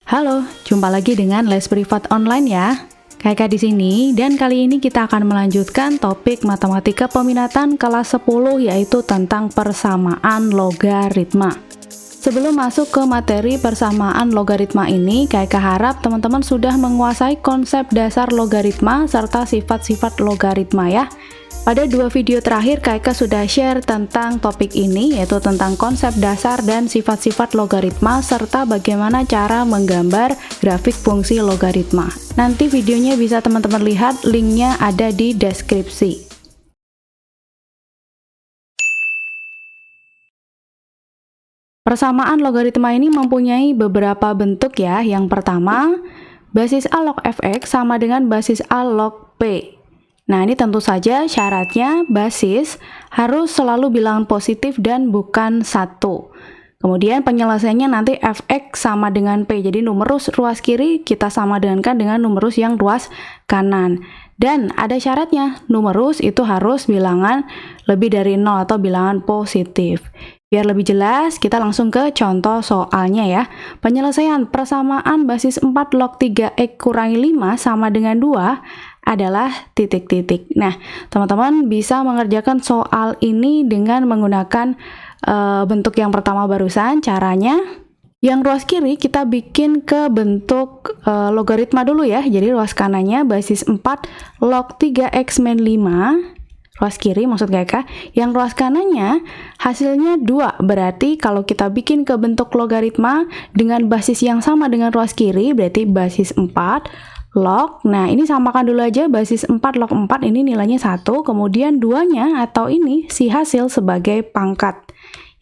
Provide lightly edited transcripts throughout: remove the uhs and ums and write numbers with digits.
Halo, jumpa lagi dengan Les Privat Online ya. Kakak di sini dan kali ini kita akan melanjutkan topik matematika peminatan kelas 10 yaitu tentang persamaan logaritma. Sebelum masuk ke materi persamaan logaritma ini, Kakak harap teman-teman sudah menguasai konsep dasar logaritma serta sifat-sifat logaritma ya. Pada dua video terakhir, Kakak sudah share tentang topik ini, yaitu tentang konsep dasar dan sifat-sifat logaritma, serta bagaimana cara menggambar grafik fungsi logaritma. Nanti videonya bisa teman-teman lihat, linknya ada di deskripsi. Persamaan logaritma ini mempunyai beberapa bentuk ya. Yang pertama, basis A log fx sama dengan basis A log p. Nah, ini tentu saja syaratnya basis harus selalu bilangan positif dan bukan 1. Kemudian penyelesaiannya nanti fx sama dengan p. Jadi numerus ruas kiri kita sama dengan numerus yang ruas kanan. Dan ada syaratnya, numerus itu harus bilangan lebih dari 0 atau bilangan positif. Biar lebih jelas, kita langsung ke contoh soalnya ya. Penyelesaian persamaan basis 4 log 3x kurangi 5 sama dengan 2 adalah titik-titik. Nah, teman-teman bisa mengerjakan soal ini dengan menggunakan bentuk yang pertama barusan. Caranya, yang ruas kiri kita bikin ke bentuk logaritma dulu ya. Jadi ruas kanannya basis 4 log 3x min 5. Ruas kiri maksud kakak. Yang ruas kanannya hasilnya 2. Berarti kalau kita bikin ke bentuk logaritma dengan basis yang sama dengan ruas kiri, berarti basis 4 log, nah ini samakan dulu aja, basis 4 log 4 ini nilainya 1, kemudian 2-nya atau ini si hasil sebagai pangkat.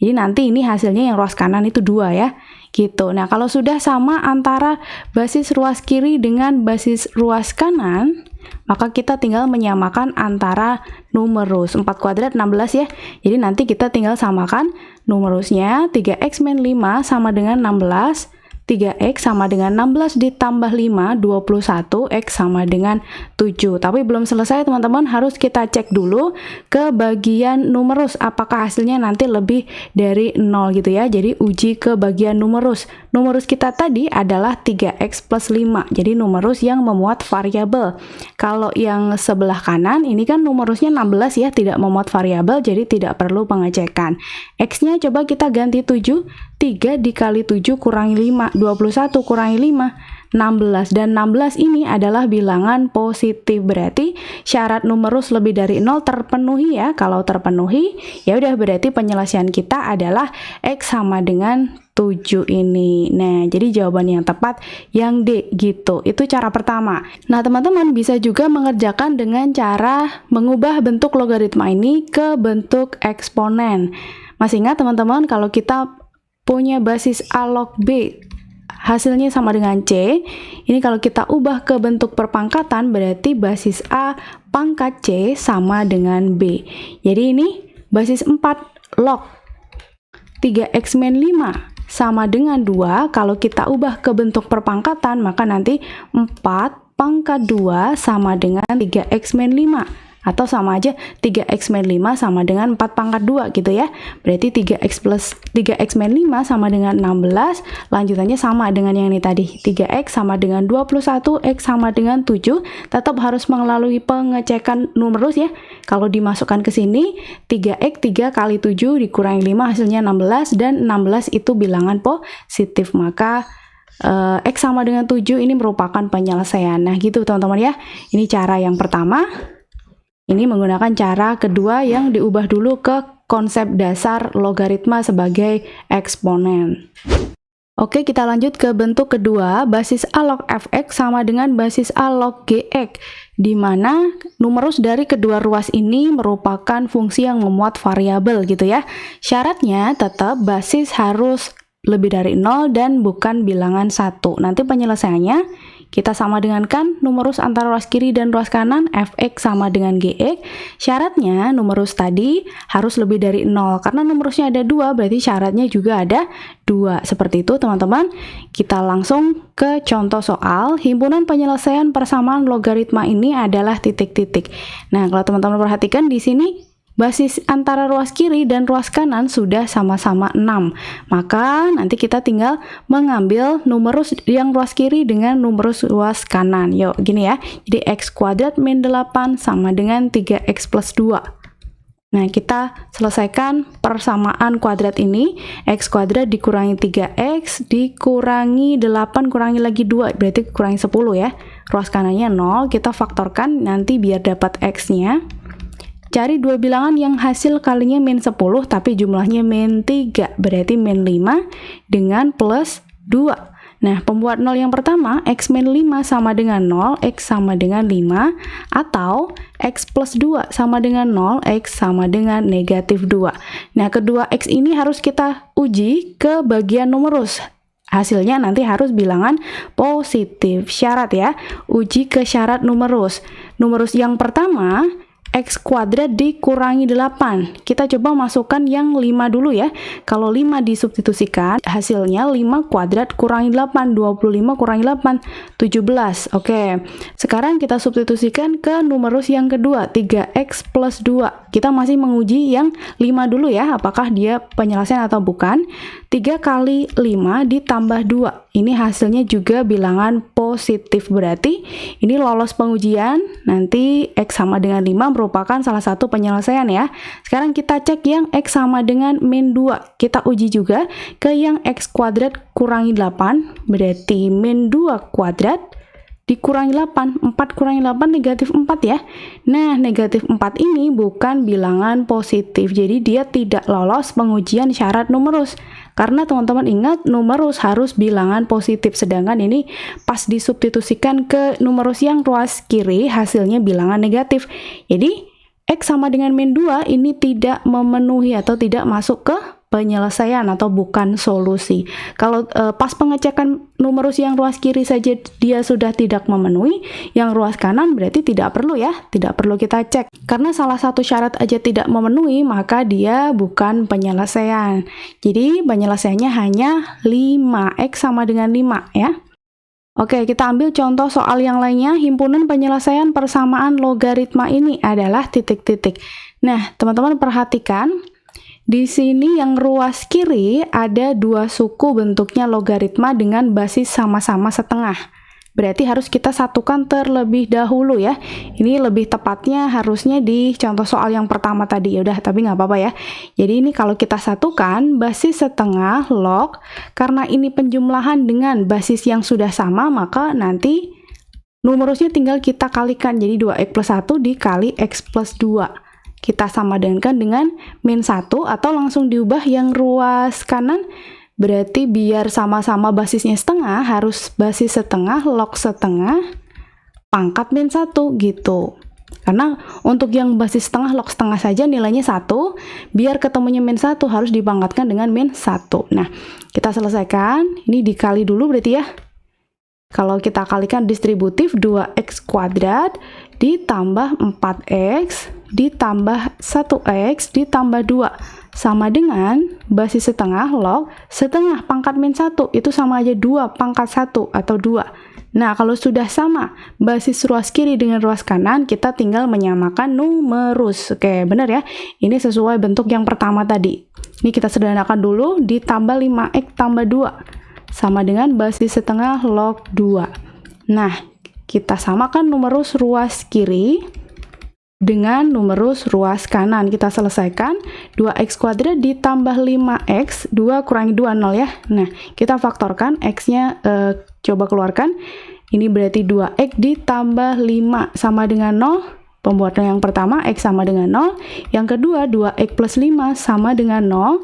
Jadi nanti ini hasilnya yang ruas kanan itu 2 ya, gitu. Nah kalau sudah sama antara basis ruas kiri dengan basis ruas kanan, maka kita tinggal menyamakan antara numerus. 4 kuadrat 16 ya, jadi nanti kita tinggal samakan numerusnya. 3x min 5 sama dengan 16, 3x sama dengan 16 ditambah 5, 21, x sama dengan 7. Tapi belum selesai teman-teman, harus kita cek dulu ke bagian numerus, apakah hasilnya nanti lebih dari 0 gitu ya. Jadi uji ke bagian numerus. Numerus kita tadi adalah 3x plus 5, jadi numerus yang memuat variabel. Kalau yang sebelah kanan, ini kan numerusnya 16 ya, tidak memuat variabel, jadi tidak perlu pengecekan. X-nya coba kita ganti 7, 3 dikali 7 kurangi 5, 21 kurangi 5, 16. Dan 16 ini adalah bilangan positif, berarti syarat numerus lebih dari 0 terpenuhi ya. Kalau terpenuhi, ya udah berarti penyelesaian kita adalah X sama dengan 7 ini. Nah, jadi jawaban yang tepat yang D gitu. Itu cara pertama. Nah, teman-teman bisa juga mengerjakan dengan cara mengubah bentuk logaritma ini ke bentuk eksponen. Masih ingat teman-teman, kalau kita punya basis A log B, hasilnya sama dengan C. Ini kalau kita ubah ke bentuk perpangkatan, berarti basis A pangkat C sama dengan B. Jadi ini basis 4 log 3x min 5 sama dengan 2. Kalau kita ubah ke bentuk perpangkatan, maka nanti 4 pangkat 2 sama dengan 3x min 5. Atau sama aja 3x min 5 sama dengan 4 pangkat 2 gitu ya. Berarti 3x plus 3x min 5 sama dengan 16. Lanjutannya sama dengan yang ini tadi. 3x sama dengan 21, x sama dengan 7. Tetap harus melalui pengecekan numerus ya. Kalau dimasukkan ke sini, 3x 3 kali 7 dikurangi 5 hasilnya 16. Dan 16 itu bilangan positif. Maka x sama dengan 7 ini merupakan penyelesaian. Nah gitu teman-teman ya. Ini cara yang pertama. Ini menggunakan cara kedua yang diubah dulu ke konsep dasar logaritma sebagai eksponen. Oke, kita lanjut ke bentuk kedua, basis A log fx sama dengan basis A log gx, di mana numerus dari kedua ruas ini merupakan fungsi yang memuat variabel gitu ya. Syaratnya tetap basis harus lebih dari 0 dan bukan bilangan 1. Nanti penyelesaiannya kita sama dengan kan numerus antara ruas kiri dan ruas kanan, fx sama dengan gx. Syaratnya numerus tadi harus lebih dari 0, karena numerusnya ada 2, berarti syaratnya juga ada 2. Seperti itu teman-teman. Kita langsung ke contoh soal. Himpunan penyelesaian persamaan logaritma ini adalah titik-titik. Nah, kalau teman-teman perhatikan di sini basis antara ruas kiri dan ruas kanan sudah sama-sama 6. Maka nanti kita tinggal mengambil numerus yang ruas kiri dengan numerus ruas kanan. Yuk, gini ya. Jadi x kuadrat min 8 sama dengan 3x plus 2. Nah, kita selesaikan persamaan kuadrat ini. X kuadrat dikurangi 3x dikurangi 8 kurangi lagi 2, berarti kurangi 10 ya. Ruas kanannya 0, kita faktorkan nanti biar dapat x-nya. Cari dua bilangan yang hasil kalinya min 10 tapi jumlahnya min 3, berarti min 5 dengan plus 2. Nah, pembuat 0 yang pertama, x min 5 sama dengan 0, x sama dengan 5, atau x plus 2 sama dengan 0, x sama dengan negatif 2. Nah, kedua x ini harus kita uji ke bagian numerus. Hasilnya nanti harus bilangan positif. Syarat ya, uji ke syarat numerus. Numerus yang pertama, x kuadrat dikurangi 8. Kita coba masukkan yang 5 dulu ya. Kalau 5 disubstitusikan, hasilnya 5 kuadrat kurangi 8. 25 kurangi 8, 17. Oke, sekarang kita substitusikan ke numerus yang kedua, 3x plus 2. Kita masih menguji yang 5 dulu ya, apakah dia penyelesaian atau bukan. 3 kali 5 ditambah 2. Ini hasilnya juga bilangan positif, berarti ini lolos pengujian. Nanti x sama dengan 5 merupakan salah satu penyelesaian ya. Sekarang kita cek yang x sama dengan min 2. Kita uji juga ke yang x kuadrat kurangi 8, berarti min 2 kuadrat dikurangi 8, 4 kurangi 8 negatif 4 ya. Nah, negatif 4 ini bukan bilangan positif, jadi dia tidak lolos pengujian syarat numerus. Karena teman-teman ingat, numerus harus bilangan positif, sedangkan ini pas disubstitusikan ke numerus yang ruas kiri, hasilnya bilangan negatif. Jadi, x sama dengan min 2 ini tidak memenuhi atau tidak masuk ke penyelesaian atau bukan solusi. Kalau pas pengecekan numerus yang ruas kiri saja dia sudah tidak memenuhi, yang ruas kanan berarti tidak perlu ya, tidak perlu kita cek. Karena salah satu syarat aja tidak memenuhi, maka dia bukan penyelesaian. Jadi penyelesaiannya hanya 5, x sama dengan 5 ya. Oke, kita ambil contoh soal yang lainnya. Himpunan penyelesaian persamaan logaritma ini adalah titik-titik. Nah, teman-teman perhatikan, di sini yang ruas kiri ada dua suku bentuknya logaritma dengan basis sama-sama setengah. Berarti harus kita satukan terlebih dahulu ya. Ini lebih tepatnya harusnya di contoh soal yang pertama tadi. Ya udah, tapi nggak apa-apa ya. Jadi ini kalau kita satukan basis setengah log, karena ini penjumlahan dengan basis yang sudah sama, maka nanti numerusnya tinggal kita kalikan. Jadi 2x plus 1 dikali x plus 2. Kita samadankan dengan min 1 atau langsung diubah yang ruas kanan. Berarti biar sama-sama basisnya setengah, harus basis setengah, log setengah, pangkat min 1 gitu. Karena untuk yang basis setengah, log setengah saja nilainya 1, biar ketemunya min 1 harus dipangkatkan dengan min 1. Nah, kita selesaikan. Ini dikali dulu berarti ya. Kalau kita kalikan distributif, 2x kuadrat ditambah 4x ditambah 1x ditambah 2 sama dengan basis setengah log setengah pangkat min 1, itu sama aja 2 pangkat 1 atau 2. Nah, kalau sudah sama basis ruas kiri dengan ruas kanan, kita tinggal menyamakan numerus. Oke, benar ya? Ini sesuai bentuk yang pertama tadi. Ini kita sederhanakan dulu, ditambah 5x tambah 2 sama dengan basis setengah log 2. Nah, kita samakan numerus ruas kiri dengan numerus ruas kanan. Kita selesaikan. 2x kuadrat ditambah 5x, 2 kurangi 2, 0 ya. Nah, kita faktorkan, x-nya coba keluarkan. Ini berarti 2x ditambah 5 sama dengan 0. Pembuatan yang pertama, x sama dengan 0. Yang kedua, 2x plus 5 sama dengan 0.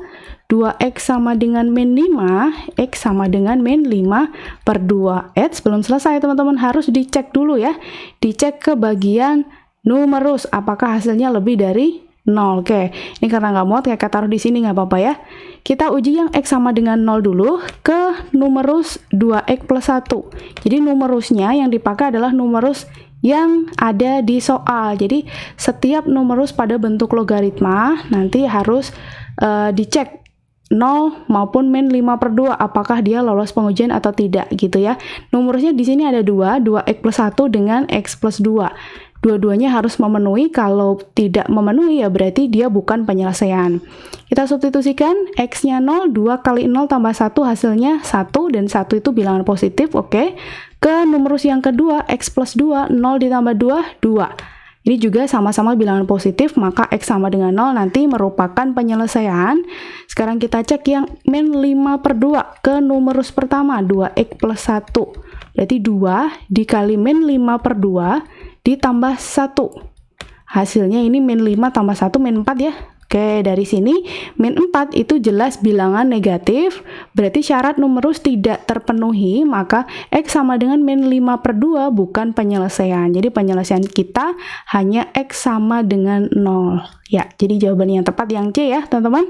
2x sama dengan min 5, x sama dengan min 5 per 2. Belum selesai teman-teman, harus dicek dulu ya. Dicek ke bagian numerus, apakah hasilnya lebih dari 0. Oke, ini karena nggak muat, kayak taruh di sini nggak apa-apa ya. Kita uji yang x sama dengan 0 dulu ke numerus 2x plus 1. Jadi numerusnya yang dipakai adalah numerus yang ada di soal. Jadi setiap numerus pada bentuk logaritma nanti harus dicek 0 maupun min 5 per 2 apakah dia lolos pengujian atau tidak gitu ya. Numerusnya di sini ada 2, 2x plus 1 dengan x plus 2. dua-duanya harus memenuhi. Kalau tidak memenuhi ya berarti dia bukan penyelesaian. Kita substitusikan, X-nya 0, 2 kali 0 tambah 1 hasilnya 1, dan 1 itu bilangan positif, oke. Ke numerus yang kedua, X plus 2, 0 ditambah 2, 2. Ini juga sama-sama bilangan positif, maka X sama dengan 0 nanti merupakan penyelesaian. Sekarang kita cek yang min 5 per 2 ke numerus pertama, 2X plus 1. Berarti 2 dikali min 5 per 2 ditambah 1. Hasilnya ini min 5 tambah 1, min 4 ya. Oke, dari sini min 4 itu jelas bilangan negatif, berarti syarat numerus tidak terpenuhi, maka X sama dengan min 5 per 2 bukan penyelesaian. Jadi penyelesaian kita hanya X sama dengan 0. Ya, jadi jawaban yang tepat yang C ya, teman-teman.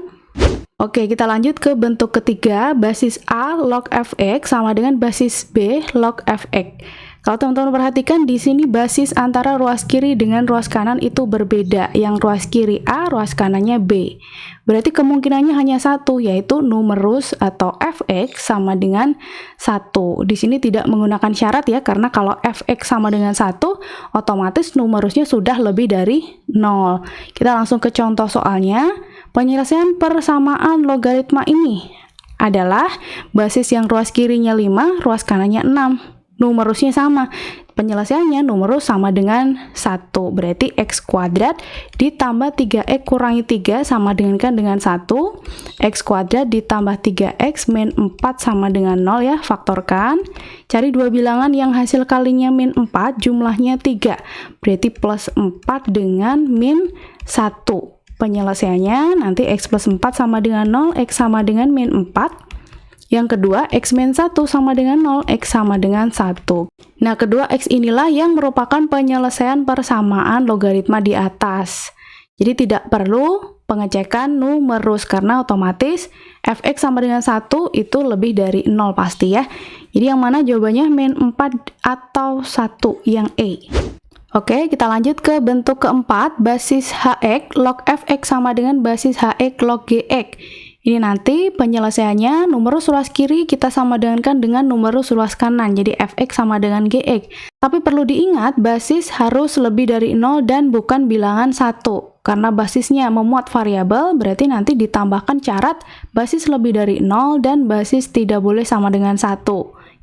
Oke, kita lanjut ke bentuk ketiga, basis A log fx sama dengan basis B log fx. Kalau teman-teman perhatikan di sini basis antara ruas kiri dengan ruas kanan itu berbeda. Yang ruas kiri A, ruas kanannya B. Berarti kemungkinannya hanya satu, yaitu numerus atau fx sama dengan 1. Di sini tidak menggunakan syarat ya, karena kalau fx sama dengan 1, otomatis numerusnya sudah lebih dari 0. Kita langsung ke contoh soalnya. Penyelesaian persamaan logaritma ini adalah basis yang ruas kirinya 5, ruas kanannya 6. Numerusnya sama, penyelesaiannya numerus sama dengan 1, berarti x kuadrat ditambah 3x kurangi 3 sama dengan 1, x kuadrat ditambah 3x min 4 sama dengan 0 ya, faktorkan, cari dua bilangan yang hasil kalinya min 4, jumlahnya 3, berarti plus 4 dengan min 1, penyelesaiannya nanti x plus 4 sama dengan 0, x sama dengan min 4, yang kedua, X min 1 sama dengan 0, X sama dengan 1. Nah, kedua X inilah yang merupakan penyelesaian persamaan logaritma di atas. Jadi tidak perlu pengecekan numerus, karena otomatis Fx sama dengan 1 itu lebih dari 0 pasti ya. Jadi yang mana jawabannya min 4 atau 1, yang E. Oke, kita lanjut ke bentuk keempat, basis Hx log Fx sama dengan basis Hx log Gx. Ini nanti penyelesaiannya numerus ruas kiri kita sama dengan numerus ruas kanan, jadi fx sama dengan gx. Tapi perlu diingat, basis harus lebih dari 0 dan bukan bilangan 1. Karena basisnya memuat variabel, berarti nanti ditambahkan syarat basis lebih dari 0 dan basis tidak boleh sama dengan 1.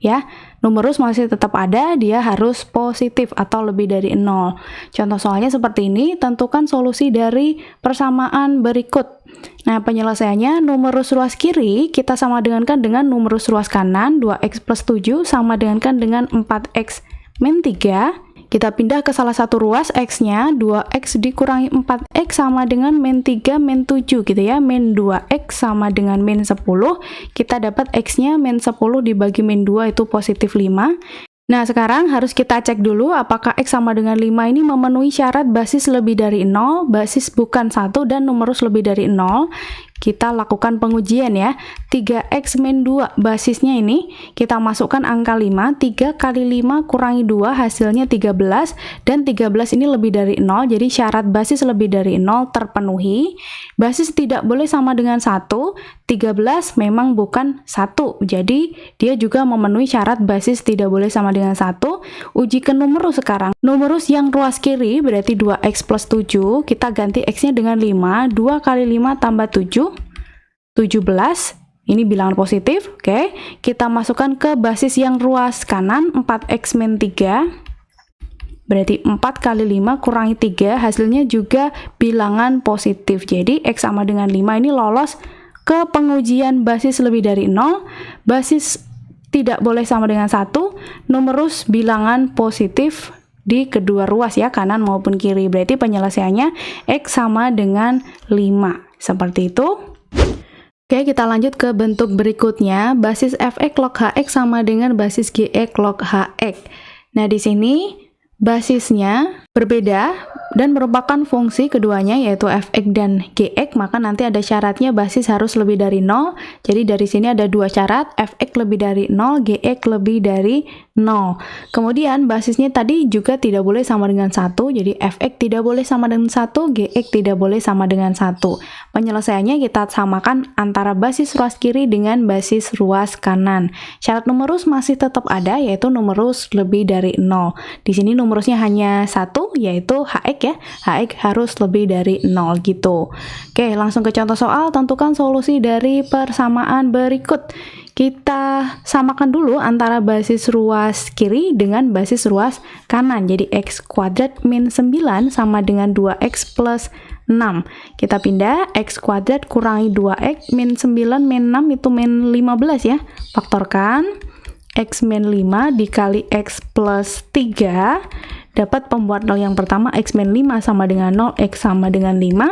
Ya, numerus masih tetap ada, dia harus positif atau lebih dari 0. Contoh soalnya seperti ini, tentukan solusi dari persamaan berikut. Nah, penyelesaiannya numerus ruas kiri kita sama dengan numerus ruas kanan, 2x plus 7 sama dengan 4x min 3. Kita pindah ke salah satu ruas x-nya, 2x dikurangi 4x sama dengan min 3 min 7 gitu ya, min 2x sama dengan min 10. Kita dapat x-nya min 10 dibagi min 2 itu positif 5. Nah, sekarang harus kita cek dulu apakah x sama dengan 5 ini memenuhi syarat basis lebih dari 0, basis bukan 1, dan numerus lebih dari 0. Kita lakukan pengujian ya. 3x min 2 basisnya ini kita masukkan angka 5, 3 kali 5 kurangi 2 hasilnya 13, dan 13 ini lebih dari 0, jadi syarat basis lebih dari 0 terpenuhi. Basis tidak boleh sama dengan 1, 13 memang bukan 1, jadi dia juga memenuhi syarat basis tidak boleh sama dengan 1. Uji ke numerus sekarang. Numerus yang ruas kiri berarti 2x plus 7, kita ganti x-nya dengan 5, 2 kali 5 tambah 7, 17, ini bilangan positif, oke. Kita masukkan ke basis yang ruas kanan, 4x min 3, berarti 4 kali 5 kurangi 3, hasilnya juga bilangan positif. Jadi x sama dengan 5 ini lolos ke pengujian basis lebih dari 0, basis tidak boleh sama dengan 1, numerus bilangan positif di kedua ruas ya, kanan maupun kiri. Berarti penyelesaiannya x sama dengan 5. Seperti itu. Oke, kita lanjut ke bentuk berikutnya. Basis fx log hx sama dengan basis gx log hx. Nah, di sini basisnya berbeda. dan merupakan fungsi keduanya yaitu f(x) dan g(x), maka nanti ada syaratnya basis harus lebih dari 0. Jadi dari sini ada dua syarat, f(x) lebih dari 0, g(x) lebih dari 0. Kemudian basisnya tadi juga tidak boleh sama dengan 1, jadi f(x) tidak boleh sama dengan 1, g(x) tidak boleh sama dengan 1. Penyelesaiannya kita samakan antara basis ruas kiri dengan basis ruas kanan. Syarat numerus masih tetap ada, yaitu numerus lebih dari 0. Di sini numerusnya hanya 1, yaitu hx ya. Hx harus lebih dari 0 gitu. Oke, langsung ke contoh soal. Tentukan solusi dari persamaan berikut. Kita samakan dulu antara basis ruas kiri dengan basis ruas kanan. Jadi x kuadrat min 9 sama dengan 2x plus 6. Kita pindah, x kuadrat kurangi 2x min 9 min 6 itu min 15 ya. Faktorkan, x min 5 dikali x plus 3, dapat pembuat 0 yang pertama, x min 5 sama dengan 0, x sama dengan 5,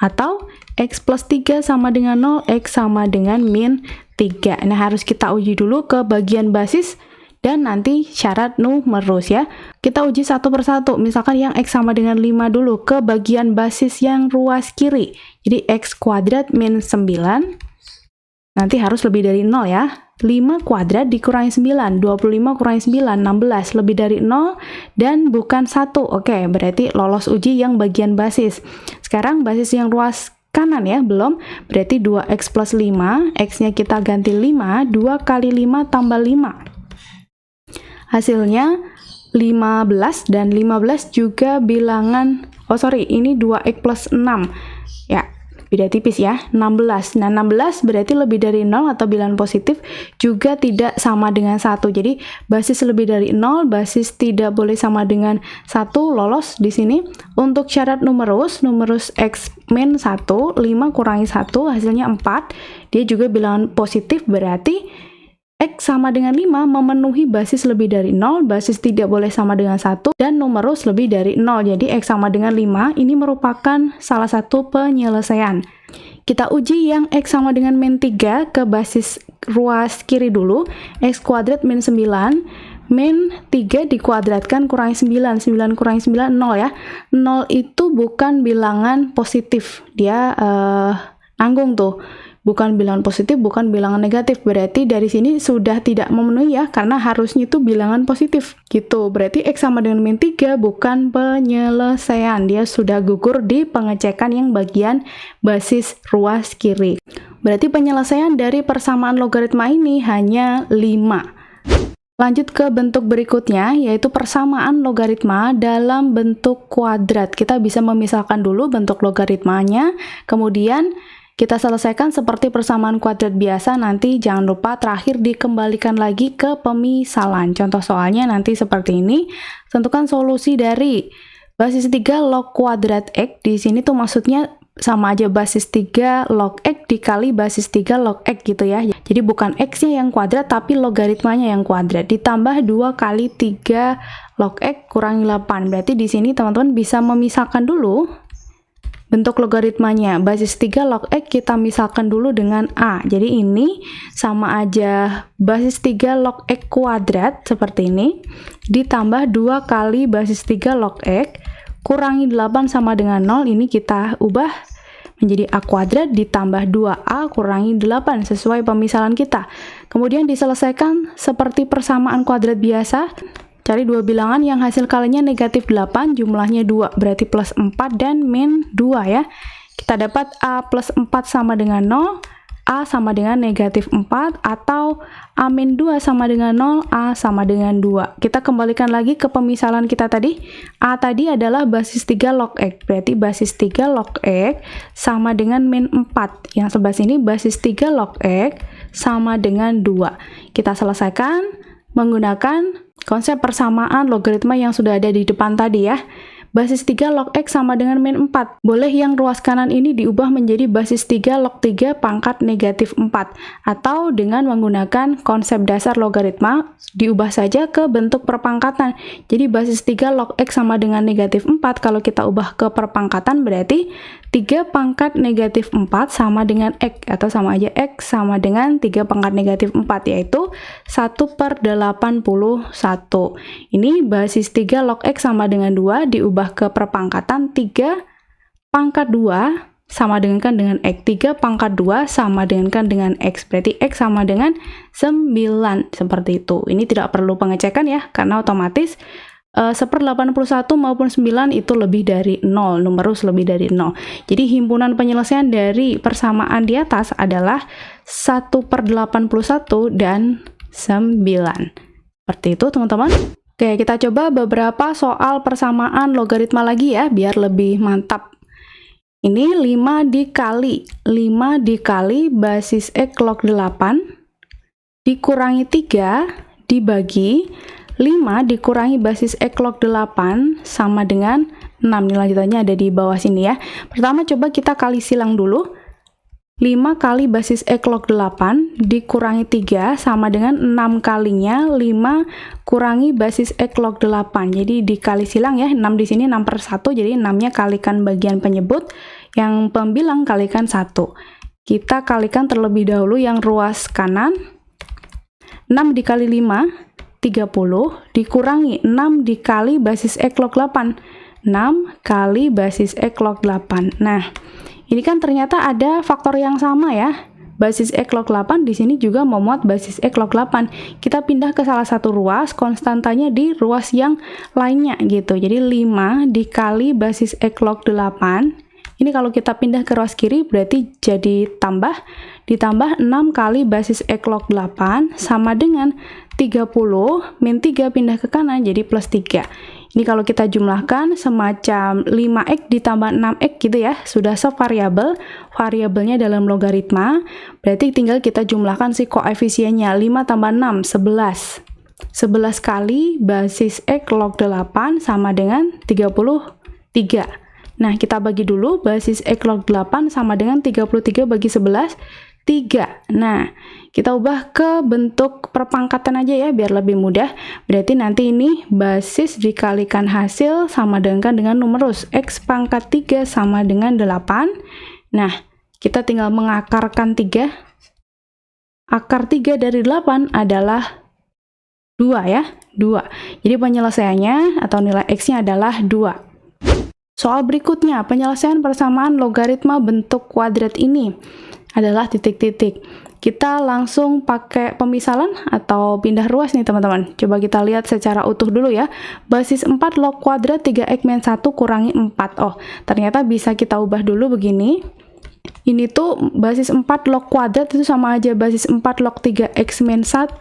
atau x plus 3 sama dengan 0, x sama dengan min 3. Nah, harus kita uji dulu ke bagian basis dan nanti syarat numerus ya. Kita uji satu persatu. Misalkan yang x sama dengan 5 dulu ke bagian basis yang ruas kiri. Jadi x kuadrat min 9 nanti harus lebih dari 0 ya. 5 kuadrat dikurangi 9, 25 kurangi 9, 16, lebih dari 0 dan bukan 1. Oke, berarti lolos uji yang bagian basis. Sekarang basis yang ruas kanan ya, belum. Berarti 2x plus 5, x-nya kita ganti 5, 2 kali 5 tambah 5. Hasilnya 15 dan 15 juga bilangan, ini 2x plus 6 ya, beda tipis ya, 16. Nah, 16 berarti lebih dari 0 atau bilangan positif, juga tidak sama dengan 1. Jadi basis lebih dari 0, basis tidak boleh sama dengan 1, lolos di sini. Untuk syarat numerus x min 1, 5 kurangi 1 hasilnya 4. Dia juga bilangan positif, berarti x sama dengan 5 memenuhi basis lebih dari 0, basis tidak boleh sama dengan 1, dan numerus lebih dari 0. Jadi x sama dengan 5 ini merupakan salah satu penyelesaian. Kita uji yang x sama dengan min 3 ke basis ruas kiri dulu. X kuadrat min 9, min 3 dikuadratkan kurangi 9, 9 kurangi 9, 0 ya. 0 itu bukan bilangan positif, dia nanggung tuh. Bukan bilangan positif, bukan bilangan negatif. Berarti dari sini sudah tidak memenuhi ya, karena harusnya itu bilangan positif gitu. Berarti x sama dengan min 3 bukan penyelesaian. Dia sudah gugur di pengecekan yang bagian basis ruas kiri. Berarti penyelesaian dari persamaan logaritma ini hanya 5. Lanjut ke bentuk berikutnya, yaitu persamaan logaritma dalam bentuk kuadrat. Kita bisa memisahkan dulu bentuk logaritmanya, kemudian kita selesaikan seperti persamaan kuadrat biasa. Nanti jangan lupa terakhir dikembalikan lagi ke pemisalan. Contoh soalnya nanti seperti ini. Tentukan solusi dari basis 3 log kuadrat x. Di sini tuh maksudnya sama aja basis 3 log x dikali basis 3 log x gitu ya. Jadi bukan x-nya yang kuadrat tapi logaritmanya yang kuadrat. Ditambah 2 kali 3 log x kurangi 8. Berarti di sini teman-teman bisa memisahkan dulu bentuk logaritmanya. Basis 3 log x kita misalkan dulu dengan a. Jadi ini sama aja basis 3 log x kuadrat seperti ini, ditambah 2 kali basis 3 log x kurangi 8 sama dengan 0. Ini kita ubah menjadi a kuadrat ditambah 2a kurangi 8 sesuai pemisalan kita. Kemudian diselesaikan seperti persamaan kuadrat biasa. Cari dua bilangan yang hasil kalinya negatif 8, jumlahnya 2, berarti plus 4 dan min 2 ya. Kita dapat a plus 4 sama dengan 0, a sama dengan negatif 4, atau a min 2 sama dengan 0, a sama dengan 2. Kita kembalikan lagi ke pemisalan kita tadi. A tadi adalah basis 3 log x, berarti basis 3 log x sama dengan min 4. Yang sebelah sini basis 3 log x sama dengan 2. Kita selesaikan menggunakan konsep persamaan logaritma yang sudah ada di depan tadi ya. Basis 3 log x sama dengan min 4. Boleh yang ruas kanan ini diubah menjadi basis 3 log 3 pangkat negatif 4. Atau dengan menggunakan konsep dasar logaritma, diubah saja ke bentuk perpangkatan. Jadi basis 3 log x sama dengan negatif 4, kalau kita ubah ke perpangkatan berarti 3 pangkat negatif 4 sama dengan x, atau sama aja x sama dengan 3 pangkat negatif 4, yaitu 1/81. Ini basis 3 log x sama dengan 2, diubah diubah ke perpangkatan 3 pangkat 2 sama dengan X. 3 pangkat 2 sama dengan X. Berarti X sama dengan 9. Seperti itu. Ini tidak perlu pengecekan ya, karena otomatis 1/81 maupun 9 itu lebih dari 0. Numerus lebih dari 0. Jadi himpunan penyelesaian dari persamaan di atas adalah 1/81 dan 9. Seperti itu teman-teman. Oke, kita coba beberapa soal persamaan logaritma lagi ya, biar lebih mantap. Ini 5 dikali basis X log 8 dikurangi 3 dibagi 5 dikurangi basis X log 8 sama dengan 6. Ini lanjutannya ada di bawah sini ya. Pertama coba kita kali silang dulu. 5 kali basis X log 8 dikurangi 3 sama dengan 6 kalinya 5 kurangi basis X log 8. Jadi dikali silang ya, 6 di sini 6/1, jadi 6-nya kalikan bagian penyebut, yang pembilang kalikan 1. Kita kalikan terlebih dahulu yang ruas kanan. 6 dikali 5, 30, dikurangi 6 dikali basis X log 8. 6 kali basis X log 8. Nah, ini kan ternyata ada faktor yang sama ya. Basis X log 8 di sini juga memuat basis X log 8. Kita pindah ke salah satu ruas, konstantanya di ruas yang lainnya gitu. Jadi 5 dikali basis X log 8. Ini kalau kita pindah ke ruas kiri berarti jadi ditambah 6 kali basis X log 8 sama dengan 30 min 3 pindah ke kanan jadi plus 3. Ini kalau kita jumlahkan semacam 5x ditambah 6x gitu ya, sudah sevariabel, variabelnya dalam logaritma, berarti tinggal kita jumlahkan si koefisiennya, 5 tambah 6, 11. 11 kali basis X log 8 sama dengan 33. Nah, kita bagi dulu, basis X log 8 sama dengan 33 bagi 11, 3. Nah, kita ubah ke bentuk perpangkatan aja ya, biar lebih mudah. Berarti nanti ini basis dikalikan hasil sama dengan numerus. X pangkat 3 sama dengan 8. Nah, kita tinggal mengakarkan 3. Akar 3 dari 8 adalah 2 ya, 2. Jadi penyelesaiannya atau nilai X-nya adalah 2. Soal berikutnya, penyelesaian persamaan logaritma bentuk kuadrat ini adalah titik-titik. Kita langsung pakai pemisalan atau pindah ruas nih teman-teman. Coba kita lihat secara utuh dulu ya. Basis 4 log kuadrat 3x min 1 kurangi 4. Oh, ternyata bisa kita ubah dulu begini. Ini tuh basis 4 log kuadrat itu sama aja basis 4 log 3x min 1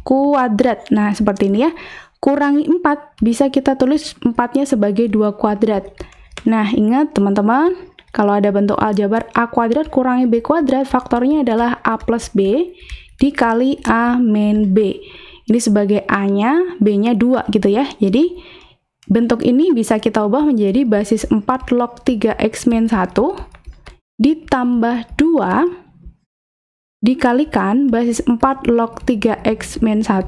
kuadrat. Nah, seperti ini ya. Kurangi 4, bisa kita tulis 4-nya sebagai 2 kuadrat. Nah, ingat teman-teman, kalau ada bentuk aljabar A kuadrat kurangi B kuadrat, faktornya adalah A plus B dikali A min B. Ini sebagai A-nya, B-nya 2 gitu ya. Jadi, bentuk ini bisa kita ubah menjadi basis 4 log 3x min 1 ditambah 2 dikalikan basis 4 log 3x min 1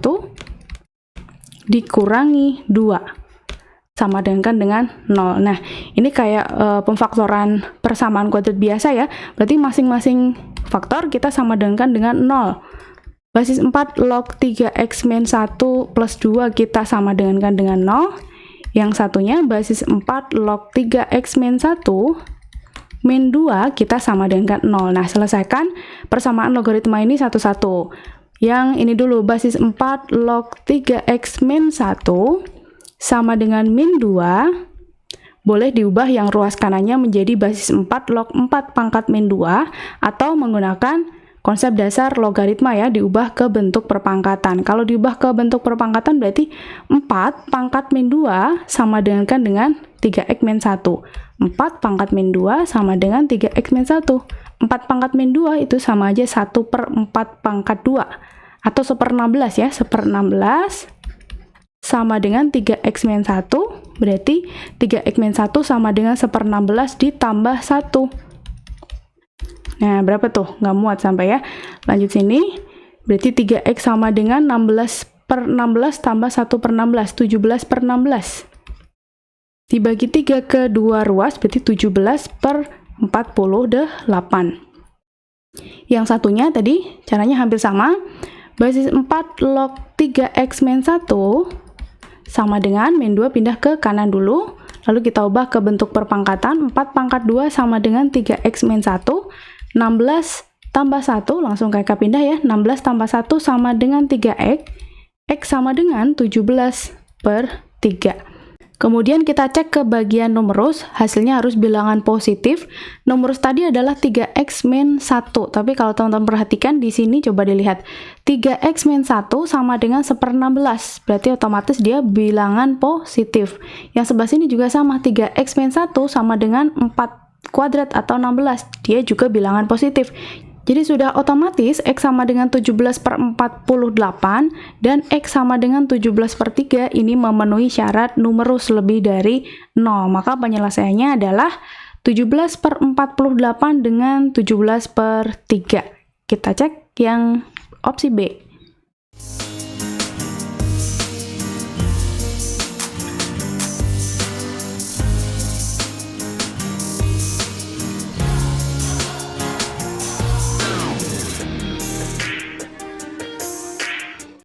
dikurangi 2 sama dengan 0. Nah, ini kayak pemfaktoran persamaan kuadrat biasa ya. Berarti masing-masing faktor kita sama dengan 0. Basis 4 log 3x min 1 plus 2 kita sama dengan 0. Yang satunya basis 4 log 3x min 1 min 2 kita sama dengan 0. Nah, selesaikan persamaan logaritma ini satu-satu. Yang ini dulu, basis 4 log 3x min 1 sama dengan min 2, boleh diubah yang ruas kanannya menjadi basis 4 log 4 pangkat min 2, atau menggunakan konsep dasar logaritma ya, diubah ke bentuk perpangkatan. Kalau diubah ke bentuk perpangkatan berarti 4 pangkat min 2 sama dengan 3x min 1. 4 pangkat min 2 sama dengan 3x min 1. 4 pangkat min 2 itu sama aja 1/4 pangkat 2. Atau 1/16 ya, 1/16 sama dengan 3x min 1. Berarti 3x min 1 sama dengan 1/16 ditambah 1. Nah, berapa tuh? Nggak muat sampai ya. Lanjut sini. Berarti 3x sama dengan 16/16 tambah 1/16, 17/16. Dibagi 3 ke dua ruas, berarti 17/48. Yang satunya tadi, caranya hampir sama. Basis 4 log 3x min 1 sama dengan min 2 pindah ke kanan dulu. Lalu kita ubah ke bentuk perpangkatan, 4 pangkat 2 sama dengan 3x min 1, 16 tambah 1, langsung KK pindah ya, 16 tambah 1 sama dengan 3x, x sama dengan 17/3. Kemudian kita cek ke bagian numerus, hasilnya harus bilangan positif. Numerus tadi adalah 3x min 1, tapi kalau teman-teman perhatikan di sini coba dilihat. 3x min 1 sama dengan 1/16, berarti otomatis dia bilangan positif. Yang sebelah sini juga sama, 3x min 1 sama dengan 4 kuadrat atau 16, dia juga bilangan positif. Jadi sudah otomatis X sama dengan 17/48 dan X sama dengan 17/3 ini memenuhi syarat numerus lebih dari 0. Maka penyelesaiannya adalah 17/48 dengan 17/3. Kita cek yang opsi B.